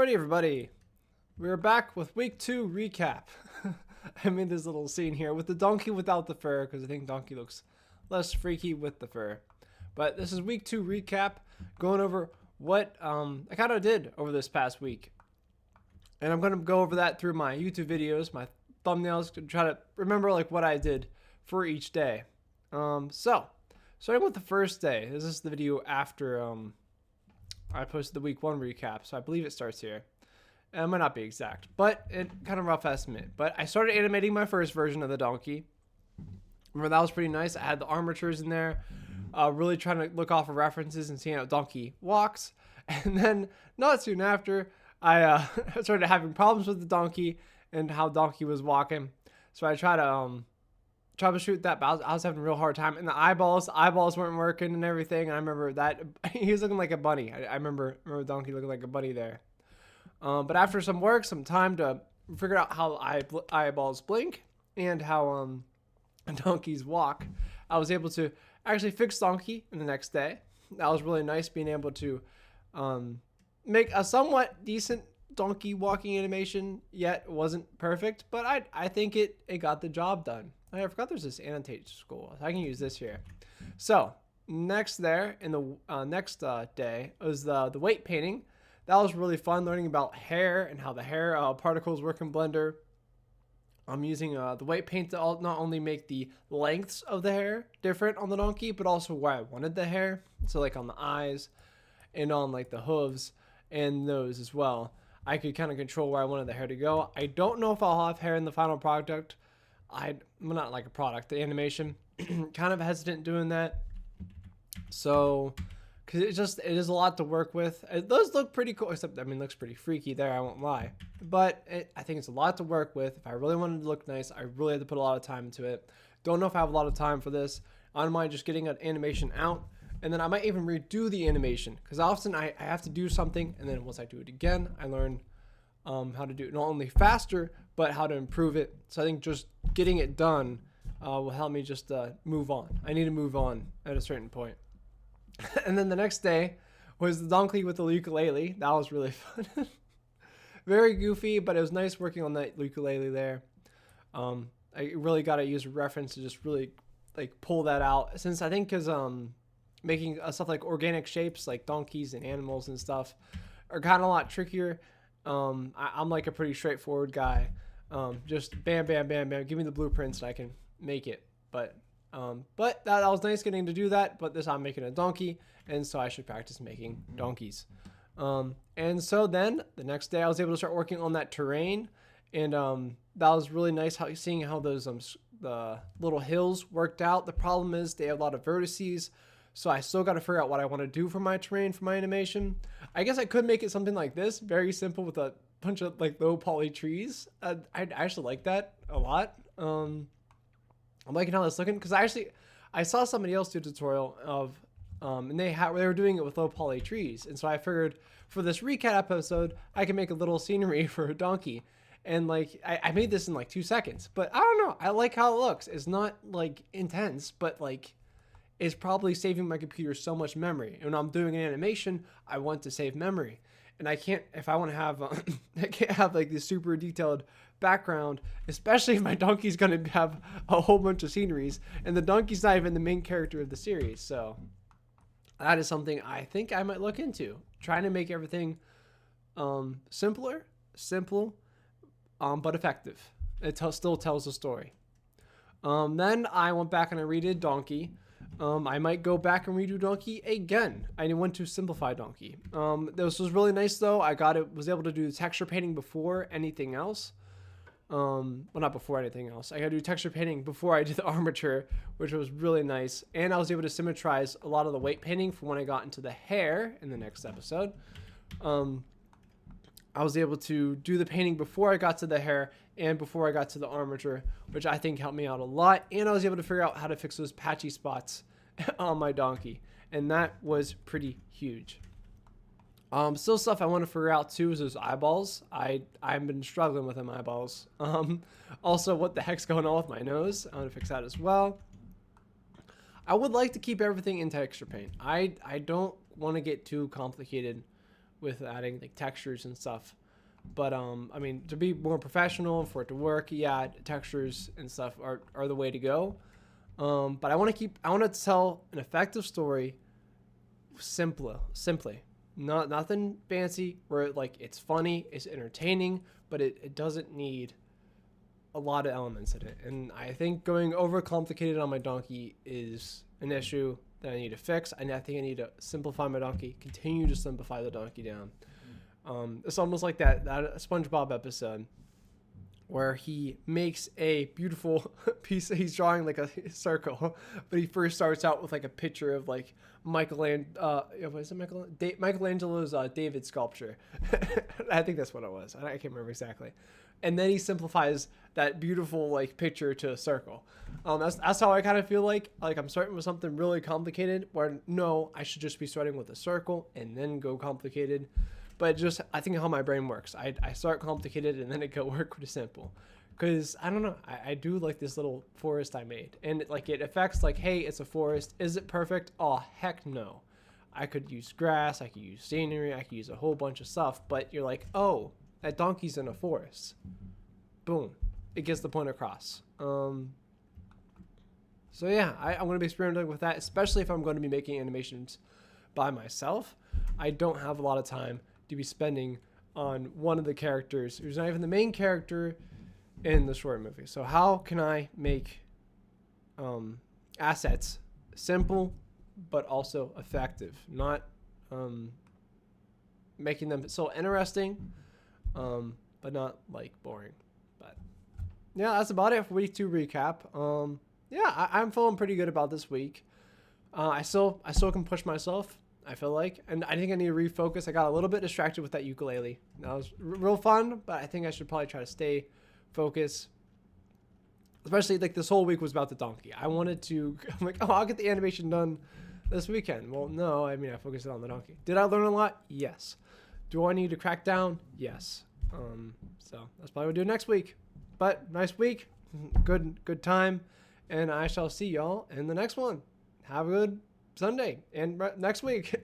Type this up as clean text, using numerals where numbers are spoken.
Alrighty, everybody. We're back with week 2 recap. I made this little scene here with the donkey without the fur because I think donkey looks less freaky with the fur. But this is week 2 recap, going over what I kind of did over this past week. And I'm going to go over that through my YouTube videos, my thumbnails, to try to remember like what I did for each day. So, starting with the first day, this is the video after I posted the week 1 recap, so I believe it starts here. It might not be exact, but it kind of rough estimate. But I started animating my first version of the donkey. Remember, that was pretty nice. I had the armatures in there, really trying to look off of references and seeing how donkey walks. And then not soon after, I started having problems with the donkey and how donkey was walking. So I tried to troubleshoot that, but I was having a real hard time. And the eyeballs weren't working and everything. And I remember that he was looking like a bunny. I remember donkey looking like a bunny there. But after some work, some time to figure out how eyeballs blink and how donkeys walk, I was able to actually fix donkey in the next day. That was really nice, being able to make a somewhat decent donkey walking animation. Yet it wasn't perfect, but I think it got the job done. I forgot there's this annotate scroll. I can use this here. So next there in the next day was the weight painting. That was really fun, learning about hair and how the hair particles work in Blender. I'm using the white paint to not only make the lengths of the hair different on the donkey, but also where I wanted the hair. So like on the eyes and on like the hooves and nose as well. I could kind of control where I wanted the hair to go. I don't know if I'll have hair in the final product. I'm not like a product, the animation. Kind of hesitant doing that. So... because it is a lot to work with. It does look pretty cool, except, I mean, it looks pretty freaky there, I won't lie. But I think it's a lot to work with. If I really wanted to look nice, I really had to put a lot of time into it. Don't know if I have a lot of time for this. I don't mind just getting an animation out. And then I might even redo the animation. Because often I have to do something, and then once I do it again, I learn how to do it not only faster, but how to improve it. So I think just getting it done will help me just move on. I need to move on at a certain point. And then the next day was the donkey with the ukulele. That was really fun. Very goofy, but it was nice working on that ukulele there. I really got to use a reference to just really like pull that out, since I think because making stuff like organic shapes like donkeys and animals and stuff are kind of a lot trickier. I'm like a pretty straightforward guy. Just bam, bam, bam, bam. Give me the blueprints and I can make it. But that was nice getting to do that. But this I'm making a donkey, and so I should practice making donkeys. And so then the next day I was able to start working on that terrain, and that was really nice seeing how those the little hills worked out. The problem is they have a lot of vertices, so I still got to figure out what I want to do for my terrain for my animation. I guess I could make it something like this, very simple with a bunch of like low poly trees. I actually like that a lot. I'm liking how that's looking, because I saw somebody else do a tutorial of and they were doing it with low poly trees, and so I figured for this recap episode I can make a little scenery for a donkey, and like I made this in like 2 seconds, but I don't know, I like how it looks. It's not like intense, but like it's probably saving my computer so much memory, and when I'm doing an animation I want to save memory, and I can't, if I want to have I can't have like this super detailed background, especially if my donkey's going to have a whole bunch of sceneries, and the donkey's not even the main character of the series. So that is something I think I might look into, trying to make everything simple, but effective. It still tells a story. Then I went back and I redid donkey. I might go back and redo donkey again. I went to simplify donkey. This was really nice though. Was able to do texture painting before anything else. Well, not before anything else. I gotta do texture painting before I did the armature, which was really nice. And I was able to symmetrize a lot of the weight painting for when I got into the hair in the next episode. I was able to do the painting before I got to the hair and before I got to the armature, which I think helped me out a lot. And I was able to figure out how to fix those patchy spots on my donkey, and that was pretty huge. Still stuff I want to figure out too is those eyeballs. I've been struggling with them eyeballs. Also, what the heck's going on with my nose? I want to fix that as well. I would like to keep everything in texture paint. I don't want to get too complicated with adding like textures and stuff. But I mean, to be more professional for it to work, yeah, textures and stuff are the way to go. But I want to tell an effective story simply. Not nothing fancy where like it's funny, it's entertaining, but it doesn't need a lot of elements in it. And I think going over complicated on my donkey is an issue that I need to fix. And I think I need to simplify my donkey, continue to simplify the donkey down. It's almost like that SpongeBob episode where he makes a beautiful piece. He's drawing like a circle, but he first starts out with like a picture of like Michelangelo's David sculpture. I think that's what it was. I can't remember exactly. And then he simplifies that beautiful like picture to a circle. That's how I kind of feel like I'm starting with something really complicated where no, I should just be starting with a circle and then go complicated. But just, I think how my brain works. I start complicated and then it go work with simple. Because, I don't know, I do like this little forest I made. And it affects like, hey, it's a forest. Is it perfect? Oh, heck no. I could use grass, I could use scenery, I could use a whole bunch of stuff. But you're like, oh, that donkey's in a forest. Boom. It gets the point across. So yeah, I'm going to be experimenting with that, especially if I'm going to be making animations by myself. I don't have a lot of time to be spending on one of the characters who's not even the main character in the short movie. So how can I make assets simple but also effective, not making them so interesting but not like boring. But yeah, that's about it for week 2 recap. Yeah, I'm feeling pretty good about this week. I still can push myself, I feel like, and I think I need to refocus. I got a little bit distracted with that ukulele. That was real fun, but I think I should probably try to stay focused. Especially like this whole week was about the donkey. I'm like, oh, I'll get the animation done this weekend. Well, no, I mean, I focused on the donkey. Did I learn a lot? Yes. Do I need to crack down? Yes. So that's probably what we'll do next week. But nice week, good time, and I shall see y'all in the next one. Have a good Sunday and next week.